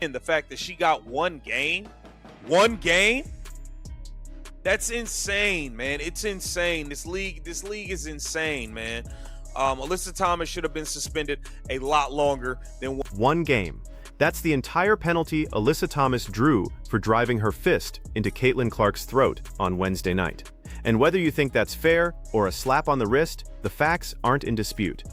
And the fact that she got one game, that's insane, man. It's insane. This league is insane, man. Alyssa Thomas should have been suspended a lot longer than one game. That's the entire penalty Alyssa Thomas drew for driving her fist into Caitlin Clark's throat on Wednesday night. And whether you think that's fair or a slap on the wrist, the facts aren't in dispute.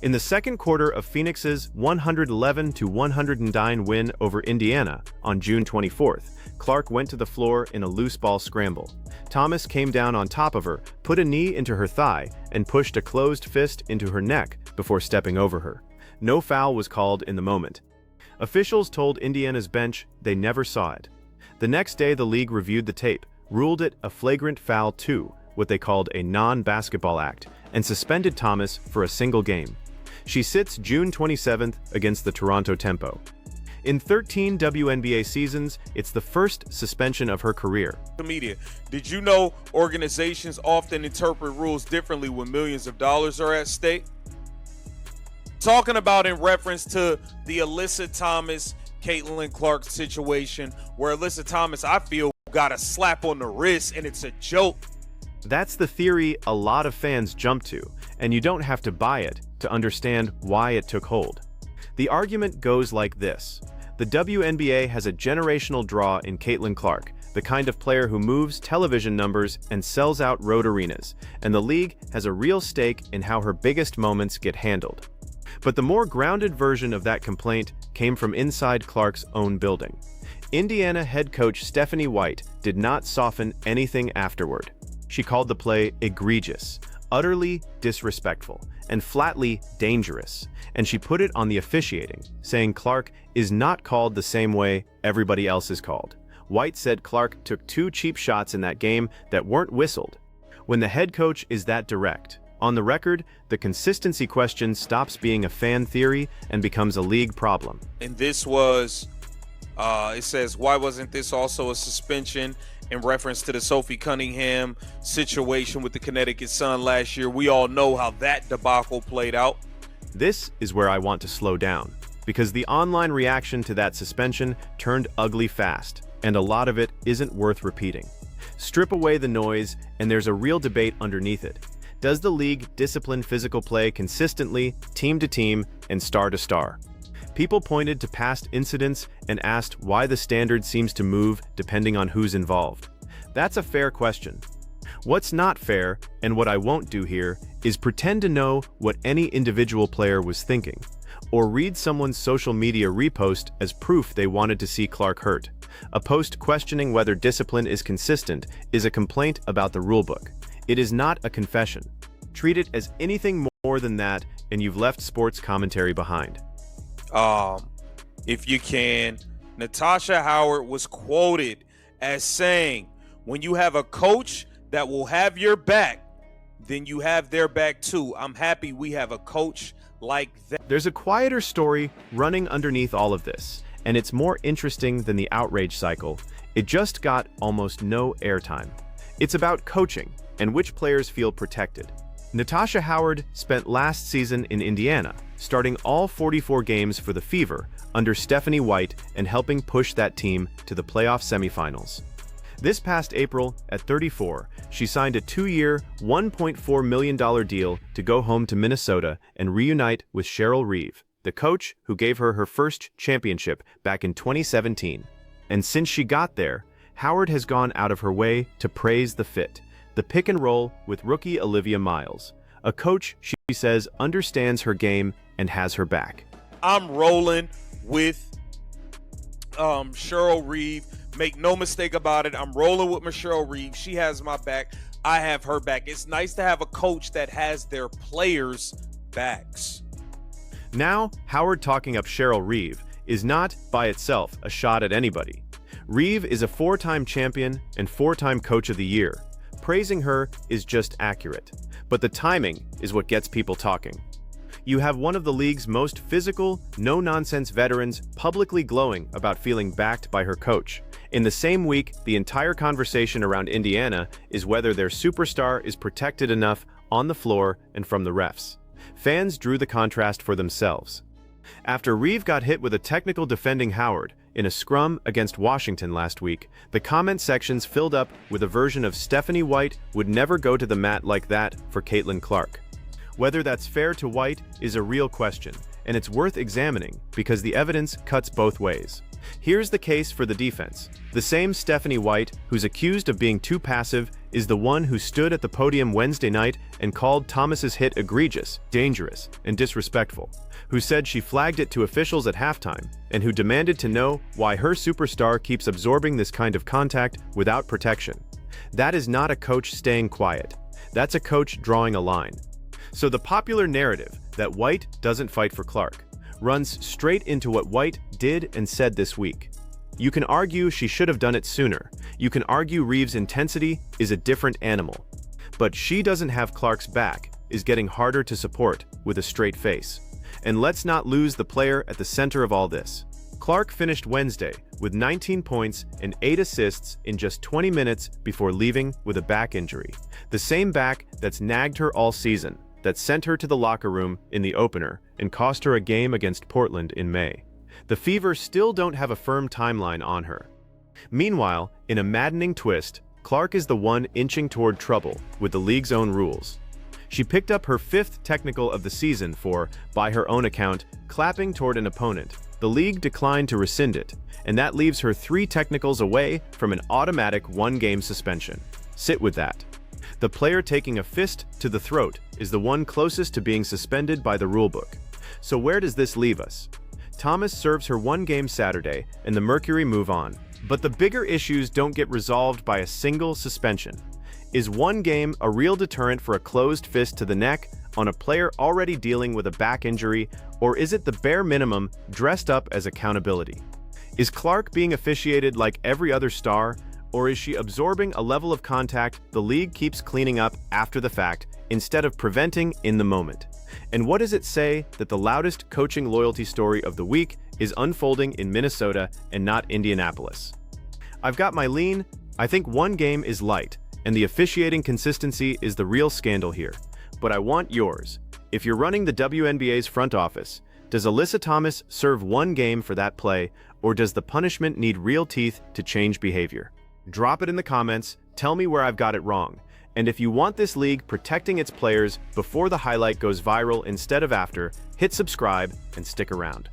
In the second quarter of Phoenix's 111-109 win over Indiana on June 24th, Clark went to the floor in a loose ball scramble. Thomas came down on top of her, put a knee into her thigh, and pushed a closed fist into her neck before stepping over her. No foul was called in the moment. Officials told Indiana's bench they never saw it. The next day, the league reviewed the tape, ruled it a flagrant foul 2, what they called a non-basketball act, and suspended Thomas for a single game. She sits June 27th against the Toronto Tempo. In 13 WNBA seasons, it's the first suspension of her career. Media. Did you know organizations often interpret rules differently when millions of dollars are at stake? Talking about in reference to the Alyssa Thomas, Caitlin Clark situation, where Alyssa Thomas, I feel, got a slap on the wrist and it's a joke. That's the theory a lot of fans jump to, and you don't have to buy it to understand why it took hold. The argument goes like this. The WNBA has a generational draw in Caitlin Clark, the kind of player who moves television numbers and sells out road arenas, and the league has a real stake in how her biggest moments get handled. But the more grounded version of that complaint came from inside Clark's own building. Indiana head coach Stephanie White did not soften anything afterward. She called the play egregious, utterly disrespectful, and flatly dangerous, and she put it on the officiating, saying Clark is not called the same way everybody else is called. White said Clark took 2 cheap shots in that game that weren't whistled. When the head coach is that direct, on the record, the consistency question stops being a fan theory and becomes a league problem. And this was, it says, why wasn't this also a suspension in reference to the Sophie Cunningham situation with the Connecticut Sun last year? We all know how that debacle played out. This is where I want to slow down, because the online reaction to that suspension turned ugly fast, and a lot of it isn't worth repeating. Strip away the noise, and there's a real debate underneath it. Does the league discipline physical play consistently, team to team, and star to star? People pointed to past incidents and asked why the standard seems to move depending on who's involved. That's a fair question. What's not fair, and what I won't do here, is pretend to know what any individual player was thinking, or read someone's social media repost as proof they wanted to see Clark hurt. A post questioning whether discipline is consistent is a complaint about the rulebook. It is not a confession. Treat it as anything more than that, and you've left sports commentary behind. If you can, Natasha Howard was quoted as saying, when you have a coach that will have your back, then you have their back too. I'm happy we have a coach like that. There's a quieter story running underneath all of this, and it's more interesting than the outrage cycle. It just got almost no airtime. It's about coaching and which players feel protected. Natasha Howard spent last season in Indiana, starting all 44 games for the Fever under Stephanie White and helping push that team to the playoff semifinals. This past April, at 34, she signed a 2-year, $1.4 million deal to go home to Minnesota and reunite with Cheryl Reeve, the coach who gave her her first championship back in 2017. And since she got there, Howard has gone out of her way to praise the fit, the pick and roll with rookie Olivia Miles, a coach she says understands her game and has her back. I'm rolling with Cheryl Reeve. Make no mistake about it. I'm rolling with Cheryl Reeve. She has my back. I have her back. It's nice to have a coach that has their players' backs. Now, Howard talking up Cheryl Reeve is not, by itself, a shot at anybody. Reeve is a 4-time champion and 4-time Coach of the Year. Praising her is just accurate, but the timing is what gets people talking. You have one of the league's most physical, no-nonsense veterans publicly glowing about feeling backed by her coach. In the same week, the entire conversation around Indiana is whether their superstar is protected enough on the floor and from the refs. Fans drew the contrast for themselves. After Reeve got hit with a technical defending Howard, in a scrum against Washington last week, the comment sections filled up with a version of Stephanie White would never go to the mat like that for Caitlin Clark. Whether that's fair to White is a real question, and it's worth examining because the evidence cuts both ways. Here's the case for the defense. The same Stephanie White, who's accused of being too passive, is the one who stood at the podium Wednesday night and called Thomas's hit egregious, dangerous, and disrespectful, who said she flagged it to officials at halftime, and who demanded to know why her superstar keeps absorbing this kind of contact without protection. That is not a coach staying quiet. That's a coach drawing a line. So the popular narrative that White doesn't fight for Clark runs straight into what White did and said this week. You can argue she should have done it sooner. You can argue Reeves' intensity is a different animal. But she doesn't have Clark's back is getting harder to support with a straight face. And let's not lose the player at the center of all this. Clark finished Wednesday with 19 points and 8 assists in just 20 minutes before leaving with a back injury. The same back that's nagged her all season, that sent her to the locker room in the opener and cost her a game against Portland in May. The Fever still don't have a firm timeline on her. Meanwhile, in a maddening twist, Clark is the one inching toward trouble with the league's own rules. She picked up her 5th technical of the season for, by her own account, clapping toward an opponent. The league declined to rescind it, and that leaves her 3 technicals away from an automatic 1-game suspension. Sit with that. The player taking a fist to the throat is the one closest to being suspended by the rulebook. So where does this leave us? Thomas serves her 1 game Saturday, and the Mercury move on. But the bigger issues don't get resolved by a single suspension. Is 1 game a real deterrent for a closed fist to the neck on a player already dealing with a back injury, or is it the bare minimum dressed up as accountability? Is Clark being officiated like every other star, or is she absorbing a level of contact the league keeps cleaning up after the fact instead of preventing in the moment? And what does it say that the loudest coaching loyalty story of the week is unfolding in Minnesota and not Indianapolis? I've got my lean. I think 1 game is light, and the officiating consistency is the real scandal here. But I want yours. If you're running the WNBA's front office, does Alyssa Thomas serve 1 game for that play, or does the punishment need real teeth to change behavior? Drop it in the comments, tell me where I've got it wrong. And if you want this league protecting its players before the highlight goes viral instead of after, hit subscribe and stick around.